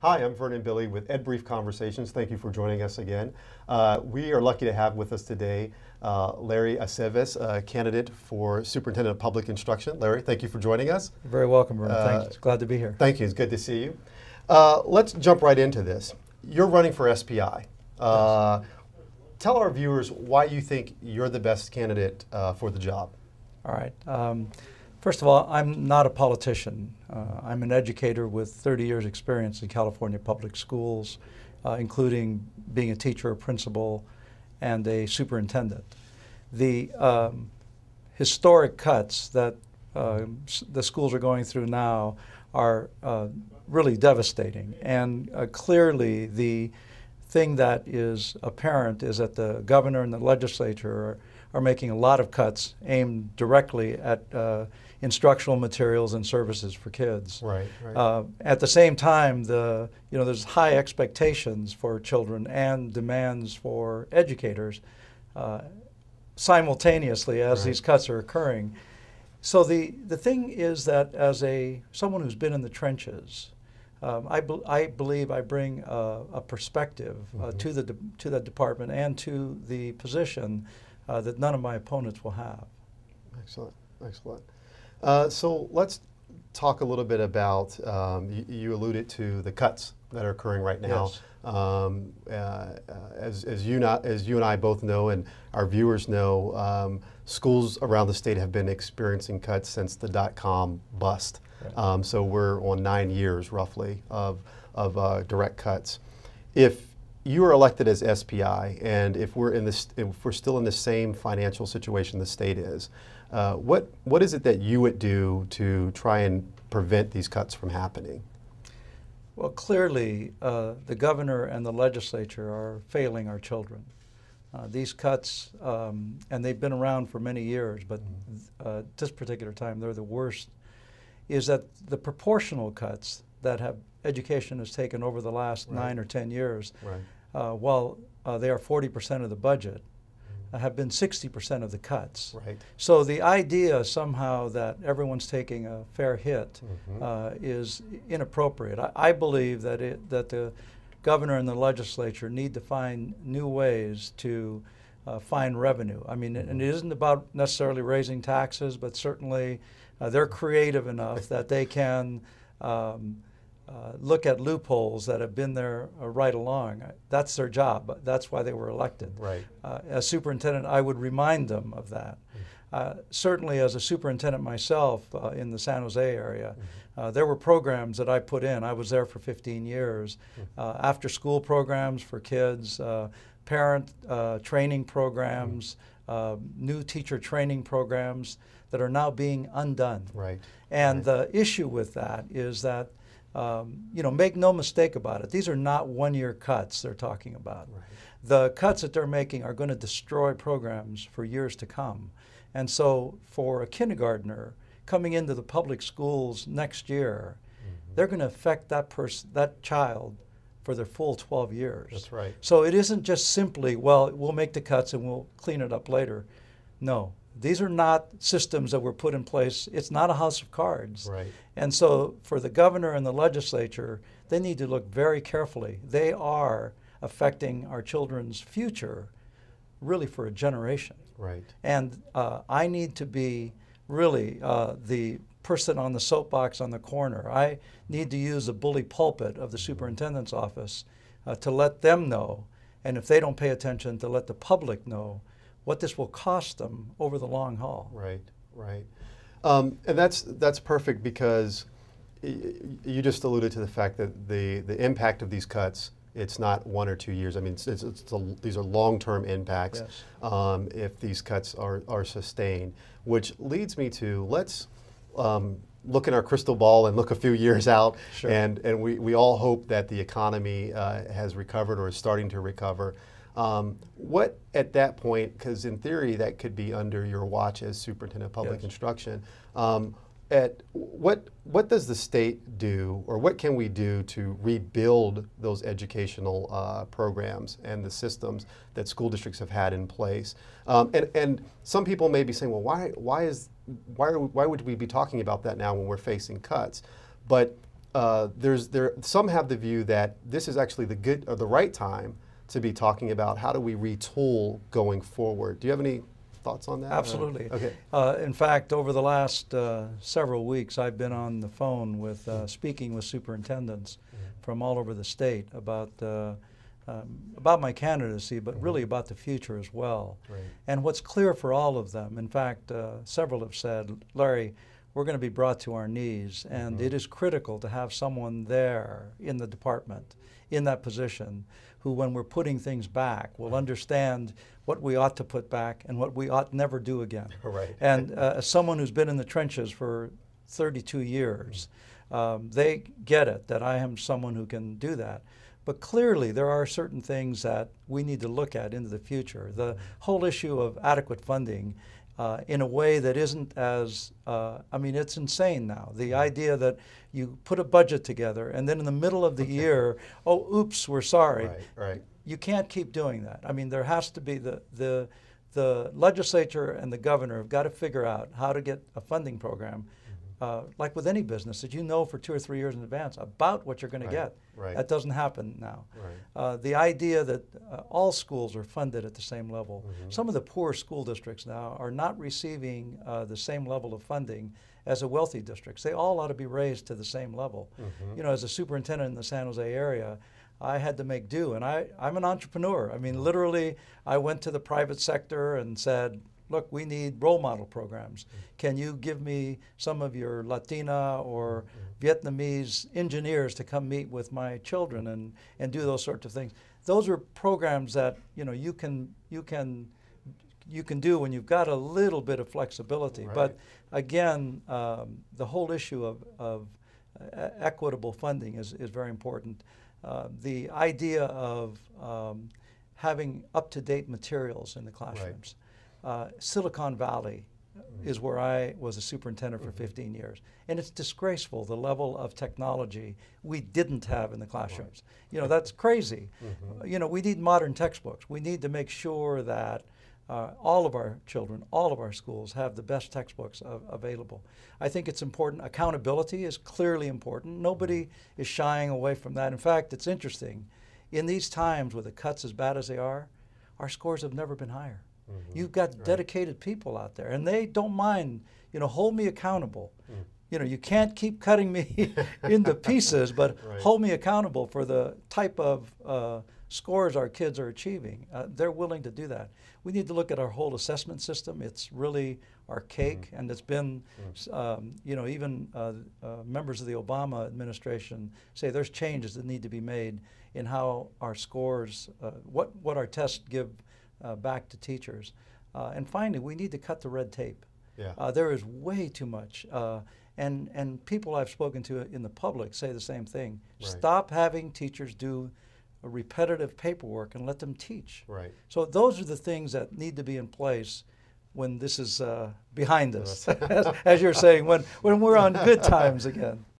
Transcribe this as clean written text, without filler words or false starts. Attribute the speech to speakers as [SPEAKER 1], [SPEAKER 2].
[SPEAKER 1] Hi, I'm Vernon Billy with EdBrief Conversations. Thank you for joining us again. We are lucky to have with us today Larry Aceves, candidate for Superintendent of Public Instruction. Larry, thank you for joining us.
[SPEAKER 2] You're very welcome, Vernon. Thanks. Glad to be here.
[SPEAKER 1] Thank you. It's good to see you. Let's jump right into this. You're running for SPI. Tell our viewers why you think you're the best candidate for the job.
[SPEAKER 2] All right. First of all, I'm not a politician. I'm an educator with 30 years experience in California public schools, including being a teacher, a principal, and a superintendent. The historic cuts that the schools are going through now are really devastating. And clearly the thing that is apparent is that the governor and the legislature are making a lot of cuts aimed directly at instructional materials and services for kids.
[SPEAKER 1] Right, right.
[SPEAKER 2] At the same time, there's high expectations for children and demands for educators simultaneously as these cuts are occurring. So the thing is that as someone who's been in the trenches, I believe I bring a perspective to the department and to the position that none of my opponents will have.
[SPEAKER 1] Excellent, excellent. So let's talk a little bit about, you alluded to the cuts that are occurring right now. Yes. As you and I both know, and our viewers know, schools around the state have been experiencing cuts since the .com bust. Right. So we're on 9 years roughly of direct cuts. If you are elected as SPI, and if we're still in the same financial situation the state is, what is it that you would do to try and prevent these cuts from happening?
[SPEAKER 2] Well, clearly, the governor and the legislature are failing our children. These cuts, and they've been around for many years, but this particular time they're the worst, is that the proportional cuts that education has taken over the last 9 or 10 years, while they are 40% of the budget, have been 60% of the cuts. Right. So the idea somehow that everyone's taking a fair hit is inappropriate. I believe that the governor and the legislature need to find new ways to find revenue. I mean, and it isn't about necessarily raising taxes, but certainly they're creative enough that they can look at loopholes that have been there right along. That's their job. That's why they were elected. Right. As superintendent, I would remind them of that. Certainly as a superintendent myself in the San Jose area, there were programs that I put in. I was there for 15 years. After school programs for kids, parent training programs, new teacher training programs that are now being undone. Right. And the issue with that is that make no mistake about it. These are not one-year cuts they're talking about. Right. The cuts that they're making are going to destroy programs for years to come. And so for a kindergartner coming into the public schools next year, they're going to affect that child for their full 12 years. That's right. So it isn't just simply, well, we'll make the cuts and we'll clean it up later. No. These are not systems that were put in place. It's not a house of cards. Right. And so for the governor and the legislature, they need to look very carefully. They are affecting our children's future really for a generation. Right. And I need to be really the person on the soapbox on the corner. I need to use the bully pulpit of the superintendent's office to let them know, and if they don't pay attention, to let the public know what this will cost them over the long haul. Right, right. And that's perfect, because you just alluded to the fact that the impact of these cuts, it's not 1 or 2 years. I mean, these are long-term impacts. Yes. If these cuts are sustained, which leads me to, let's look in our crystal ball and look a few years out. Sure. And we all hope that the economy has recovered or is starting to recover. What at that point, because in theory that could be under your watch as Superintendent of Public Instruction, what does the state do, or what can we do to rebuild those educational programs and the systems that school districts have had in place? And some people may be saying, well, why would we be talking about that now when we're facing cuts? But
[SPEAKER 1] some have the view that this is actually the good or the right time to be talking about how do we retool going forward. Do you have any thoughts on that?
[SPEAKER 2] Absolutely.
[SPEAKER 1] Okay.
[SPEAKER 2] In fact, over the last several weeks, I've been on the phone with speaking with superintendents from all over the state about my candidacy, but really about the future as well.
[SPEAKER 1] Right.
[SPEAKER 2] And what's clear for all of them, in fact, several have said, Larry, we're going to be brought to our knees, and it is critical to have someone there in the department, in that position, who, when we're putting things back, will understand what we ought to put back and what we ought never do again.
[SPEAKER 1] Right.
[SPEAKER 2] And as someone who's been in the trenches for 32 years, they get it, that I am someone who can do that. But clearly, there are certain things that we need to look at into the future. The whole issue of adequate funding in a way that isn't as, I mean, it's insane now. The idea that you put a budget together and then in the middle of the year, oh, oops, we're sorry.
[SPEAKER 1] Right, right.
[SPEAKER 2] You can't keep doing that. I mean, there has to be the legislature and the governor have got to figure out how to get a funding program, like with any business, that you know for 2 or 3 years in advance about what you're going to get.
[SPEAKER 1] Right.
[SPEAKER 2] That doesn't happen now.
[SPEAKER 1] Right.
[SPEAKER 2] The idea that all schools are funded at the same level. Some of the poor school districts now are not receiving the same level of funding as the wealthy districts. They all ought to be raised to the same level. You know, as a superintendent in the San Jose area, I had to make do, and I'm an entrepreneur. I mean, literally, I went to the private sector and said, look, we need role model programs. Can you give me some of your Latina or Vietnamese engineers to come meet with my children and do those sorts of things? Those are programs that, you know, you can do when you've got a little bit of flexibility. Right. But again, the whole issue of equitable funding is very important. The idea of having up-to-date materials in the classrooms. Silicon Valley is where I was a superintendent for 15 years. And it's disgraceful, the level of technology we didn't have in the classrooms. You know, that's crazy. You know, we need modern textbooks. We need to make sure that all of our children, all of our schools have the best textbooks available. I think it's important. Accountability is clearly important. Nobody is shying away from that. In fact, it's interesting. In these times with the cuts as bad as they are, our scores have never been higher. You've got dedicated people out there, and they don't mind, you know, hold me accountable. You know, you can't keep cutting me into pieces, but hold me accountable for the type of scores our kids are achieving. They're willing to do that. We need to look at our whole assessment system. It's really archaic, and it's been, you know, even members of the Obama administration say there's changes that need to be made in how our scores, what our tests give back to teachers. And finally, we need to cut the red tape. There is way too much. And people I've spoken to in the public say the same thing. Stop having teachers do repetitive paperwork and let them teach. So those are the things that need to be in place when this is behind us, as you're saying, when we're on good times again.